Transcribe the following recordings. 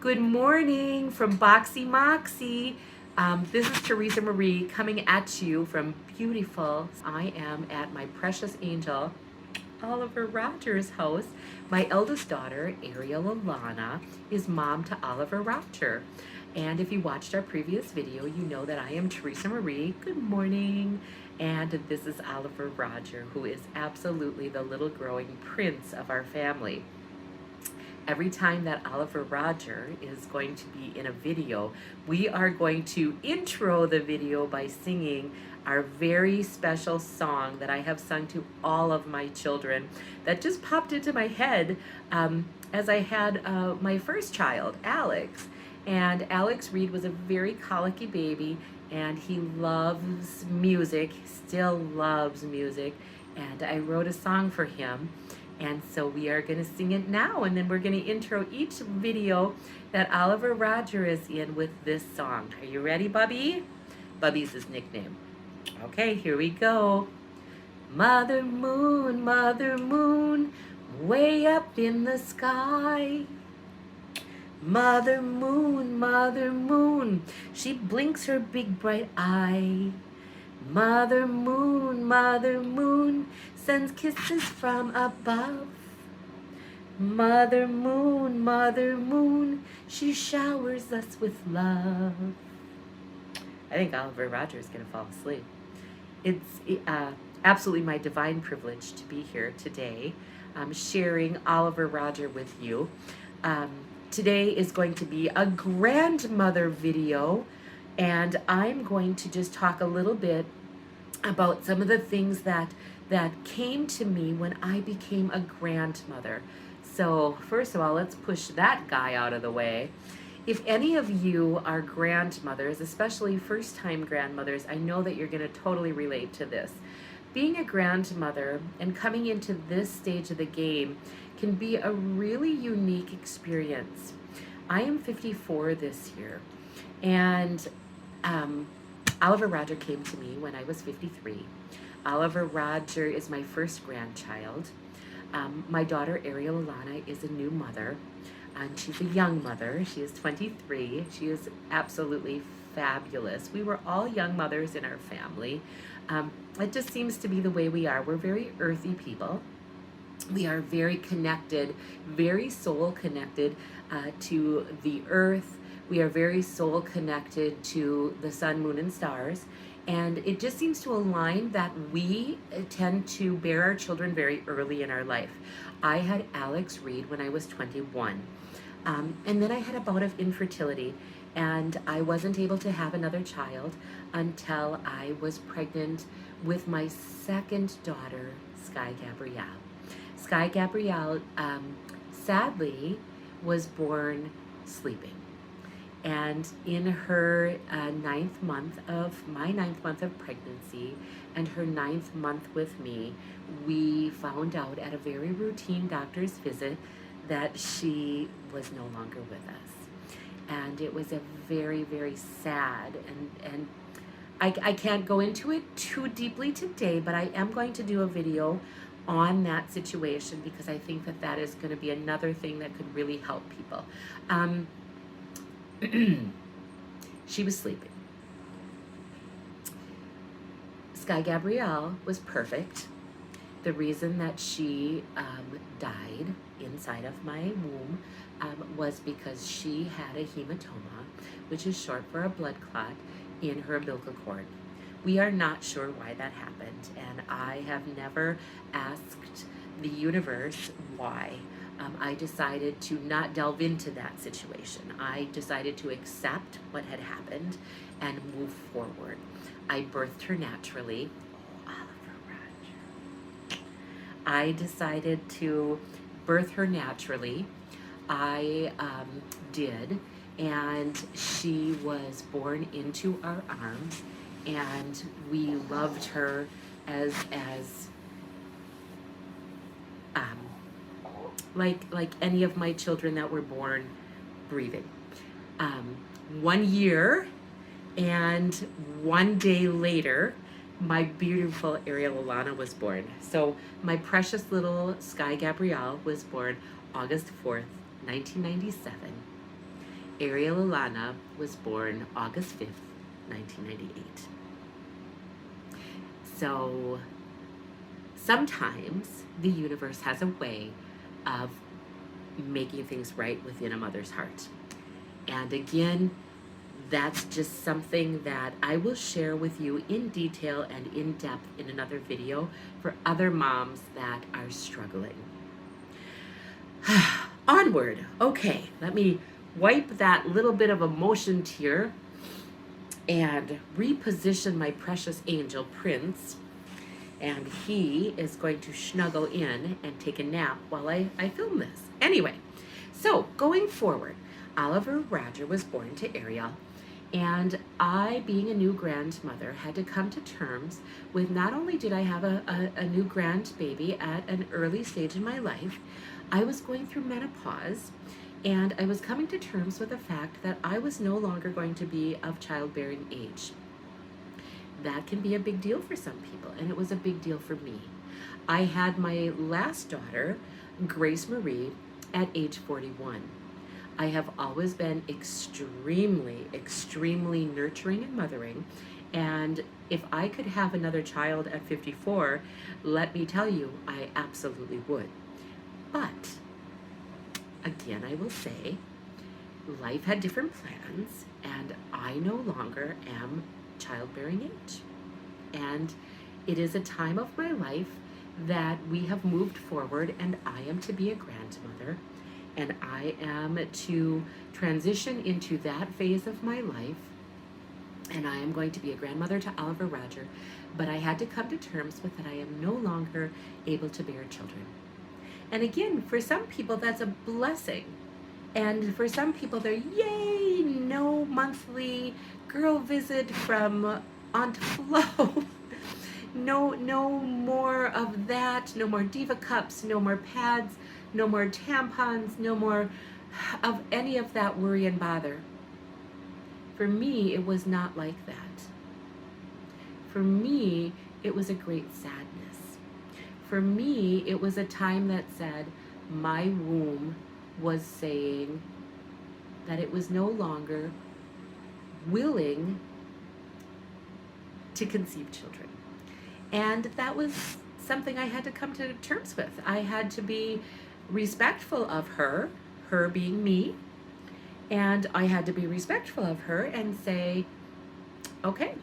Good morning from Boxy Moxie. This is Teresa Marie coming at you from beautiful. I am at my precious angel, Oliver Rogers' house. My eldest daughter, Ariel Alana, is mom to Oliver Roger. And if you watched our previous video, you know that I am Teresa Marie. Good morning. And this is Oliver Roger, who is absolutely the little growing prince of our family. Every time that Oliver Roger is going to be in a video, we are going to intro the video by singing our very special song that I have sung to all of my children that just popped into my head as I had my first child, Alex. And Alex Reed was a very colicky baby, and he loves music, still loves music. And I wrote a song for him. And so we are going to sing it now, and then we're going to intro each video that Oliver Roger is in with this song. Are you ready, Bubby? Bubby's his nickname. Okay, here we go. Mother moon, way up in the sky. Mother moon, she blinks her big bright eye. Mother moon, sends kisses from above. Mother moon, she showers us with love. I think Oliver Roger is going to fall asleep. It's absolutely my divine privilege to be here today, sharing Oliver Roger with you. Today is going to be a grandmother video, and I'm going to just talk a little bit about some of the things that came to me when I became a grandmother. So first of all, let's push that guy out of the way. If any of you are grandmothers, especially first-time grandmothers, I know that you're going to totally relate to this. Being a grandmother and coming into this stage of the game can be a really unique experience. I am 54 this year, and Oliver Roger came to me when I was 53. Oliver Roger is my first grandchild. My daughter, Ariel Alana, is a new mother, and she's a young mother. She is 23. She is absolutely fabulous. We were all young mothers in our family. It just seems to be the way we are. We're very earthy people. We are very connected, very soul connected to the earth. We are very soul connected to the sun, moon, and stars. And it just seems to align that we tend to bear our children very early in our life. I had Alex Reed when I was 21. And then I had a bout of infertility, and I wasn't able to have another child until I was pregnant with my second daughter, Sky Gabrielle. Sky Gabrielle, sadly, was born sleeping. And in her ninth month of pregnancy and her 9th month with me, we found out at a very routine doctor's visit that she was no longer with us. And it was a very, very sad, and I can't go into it too deeply today, but I am going to do a video on that situation because I think that that is going to be another thing that could really help people. She was sleeping. Sky Gabrielle was perfect. The reason that she died inside of my womb was because she had a hematoma, which is short for a blood clot, in her umbilical cord. We are not sure why that happened, and I have never asked the universe why. I decided to not delve into that situation. I decided to accept what had happened and move forward. I birthed her naturally. Oh, Oliver Roger. I decided to birth her naturally. I did, and she was born into our arms, and we loved her as like any of my children that were born breathing. 1 year and 1 day later, my beautiful Ariel Alana was born. So my precious little Sky Gabrielle was born August 4th, 1997. Ariel Alana was born August 5th, 1998. So sometimes the universe has a way of making things right within a mother's heart. And again, that's just something that I will share with you in detail and in depth in another video for other moms that are struggling. Onward. Okay, let me wipe that little bit of emotion tear and reposition my precious angel Prince. And he is going to snuggle in and take a nap while I film this. Anyway, so going forward, Oliver Roger was born to Ariel, and I, being a new grandmother, had to come to terms with not only did I have a new grandbaby at an early stage in my life, I was going through menopause, and I was coming to terms with the fact that I was no longer going to be of childbearing age. That can be a big deal for some people, and it was a big deal for me. I had my last daughter, Grace Marie, at age 41. I have always been extremely, extremely nurturing and mothering, and if I could have another child at 54, let me tell you, I absolutely would. But, again, I will say, life had different plans, and I no longer am childbearing age. And it is a time of my life that we have moved forward, and I am to be a grandmother, and I am to transition into that phase of my life, and I am going to be a grandmother to Oliver Roger, but I had to come to terms with that I am no longer able to bear children. And again, for some people, that's a blessing. And for some people, they're, yay, no monthly girl visit from Aunt Flo. No more of that, no more Diva cups, no more pads, no more tampons, no more of any of that worry and bother. For me, it was not like that. For me, it was a great sadness. For me, it was a time that said, my womb was saying that it was no longer willing to conceive children. And that was something I had to come to terms with. I had to be respectful of her being me, and I had to be respectful of her and say, okay,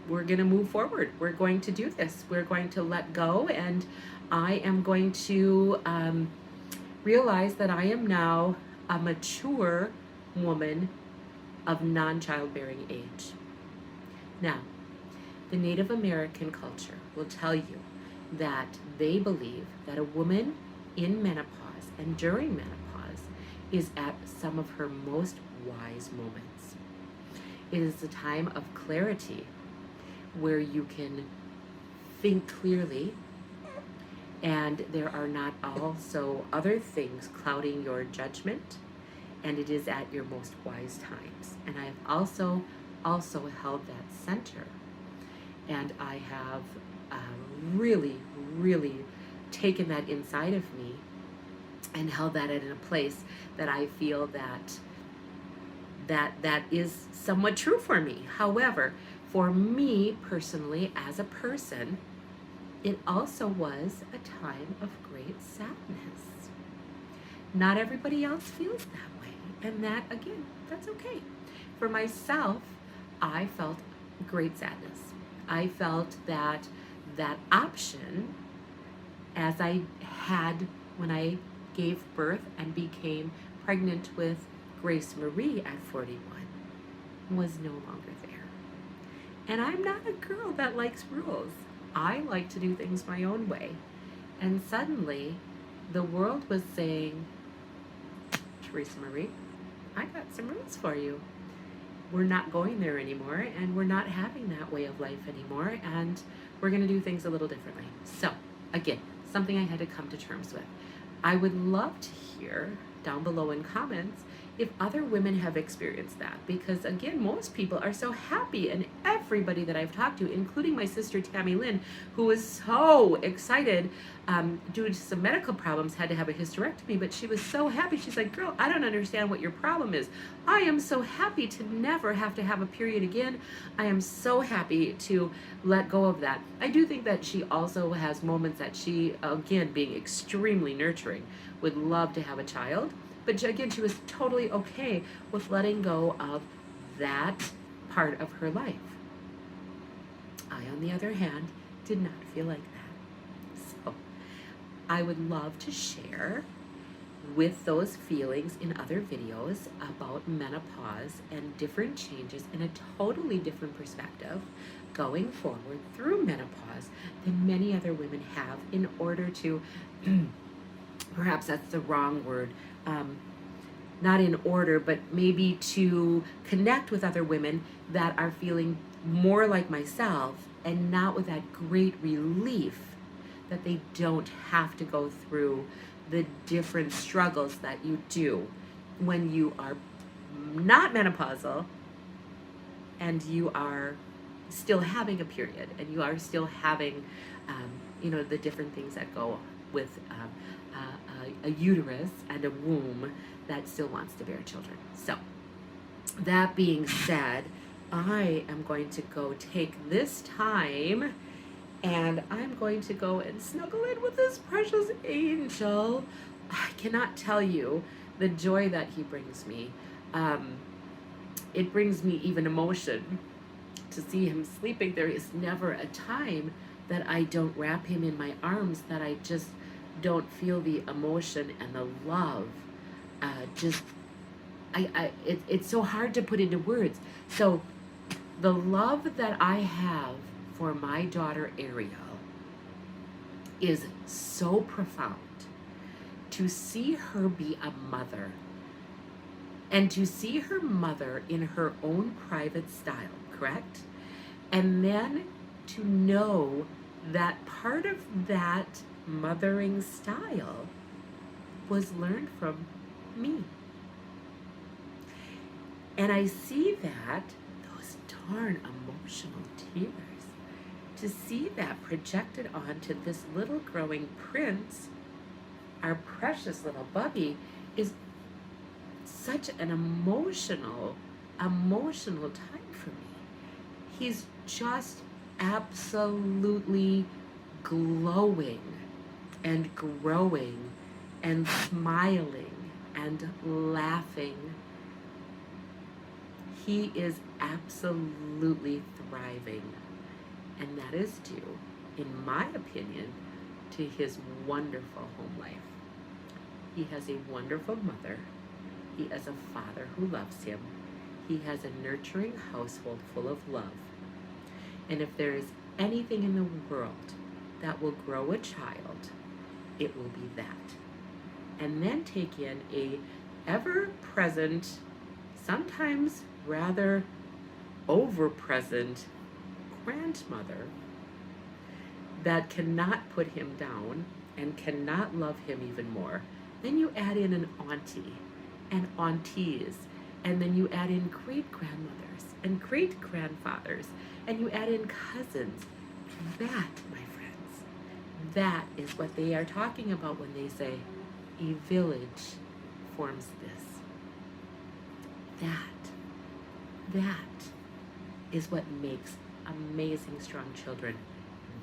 we're going to move forward. We're going to do this. We're going to let go, and I am going to realize that I am now a mature woman of non-childbearing age. Now, the Native American culture will tell you that they believe that a woman in menopause and during menopause is at some of her most wise moments. It is a time of clarity where you can think clearly, and there are not also other things clouding your judgment, and it is at your most wise times. And I have also held that center, and I have really, really taken that inside of me and held that in a place that I feel that is somewhat true for me. However, for me personally, as a person, it also was a time of great sadness. Not everybody else feels that way, and that, again, that's okay. For myself, I felt great sadness. I felt that option, as I had when I gave birth and became pregnant with Grace Marie at 41, was no longer there. And I'm not a girl that likes rules. I like to do things my own way. And suddenly, the world was saying, Teresa Marie, I got some rules for you. We're not going there anymore, and we're not having that way of life anymore, and we're going to do things a little differently. So, again, something I had to come to terms with. I would love to hear down below in comments if other women have experienced that, because again, most people are so happy, and everybody that I've talked to, including my sister Tammy Lynn, who was so excited due to some medical problems, had to have a hysterectomy, but she was so happy. She's like, girl, I don't understand what your problem is. I am so happy to never have to have a period again. I am so happy to let go of that. I do think that she also has moments that she, again, being extremely nurturing, would love to have a child. But again, she was totally okay with letting go of that part of her life. I, on the other hand, did not feel like that. So I would love to share with those feelings in other videos about menopause and different changes in a totally different perspective going forward through menopause than many other women have, in order to perhaps that's the wrong word, not in order, but maybe to connect with other women that are feeling more like myself, and not with that great relief that they don't have to go through the different struggles that you do when you are not menopausal and you are still having a period, and you are still having the different things that go with a uterus and a womb that still wants to bear children. So that being said, I am going to go take this time, and I'm going to go and snuggle in with this precious angel. I cannot tell you the joy that he brings me. It brings me even emotion to see him sleeping. There is never a time that I don't wrap him in my arms, that I just don't feel the emotion and the love. It's so hard to put into words. So the love that I have for my daughter Ariel is so profound. To see her be a mother, and to see her mother in her own private style, correct? And then to know that part of that mothering style was learned from me. And I see that, those darn emotional tears, to see that projected onto this little growing prince, our precious little Bubby, is such an emotional time for me. He's just absolutely glowing and growing and smiling and laughing. He is absolutely thriving, and that is due, in my opinion, to his wonderful home life. He has a wonderful mother. He has a father who loves him. He has a nurturing household full of love. And if there is anything in the world that will grow a child, it will be that. And then take in a ever-present, sometimes rather over-present grandmother that cannot put him down and cannot love him even more. Then you add in an auntie and aunties, and then you add in great-grandmothers and great-grandfathers, and you add in cousins. That, my friends, that is what they are talking about when they say a village forms this. That is what makes amazing, strong children.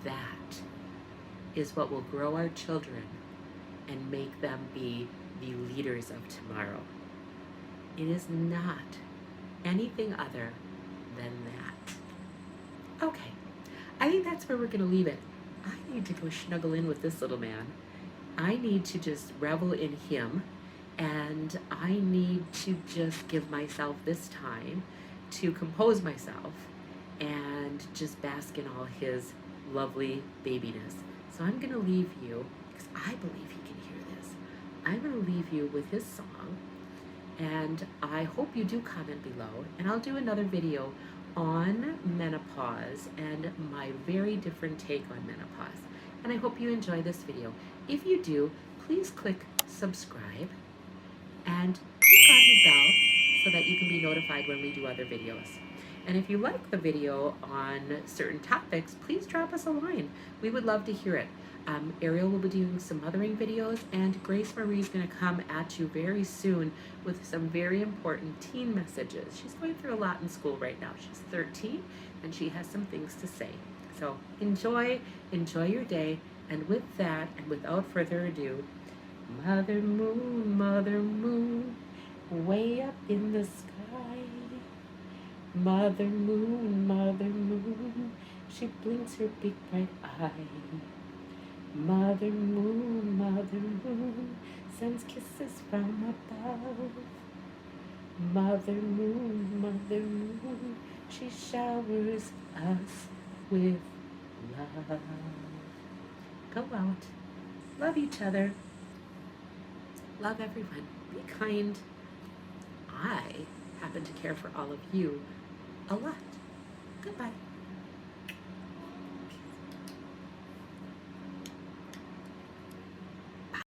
That is what will grow our children and make them be the leaders of tomorrow. It is not anything other than that. Okay, I think that's where we're going to leave it. I need to go snuggle in with this little man. I need to just revel in him, and I need to just give myself this time to compose myself and just bask in all his lovely babiness. So I'm going to leave you, because I believe he can hear this. I'm going to leave you with his song, and I hope you do comment below, and I'll do another video on menopause and my very different take on menopause. And I hope you enjoy this video. If you do, please click subscribe and click on the bell so that you can be notified when we do other videos. And if you like the video on certain topics, please drop us a line. We would love to hear it. Ariel will be doing some mothering videos, and Grace Marie is going to come at you very soon with some very important teen messages. She's going through a lot in school right now. She's 13 and she has some things to say. So enjoy your day. And with that, and without further ado, Mother Moon, way up in the sky. Mother Moon, she blinks her big bright eye. Mother Moon, sends kisses from above. Mother Moon, she showers us with love. Go out, love each other, love everyone, be kind. I happen to care for all of you a lot. Goodbye.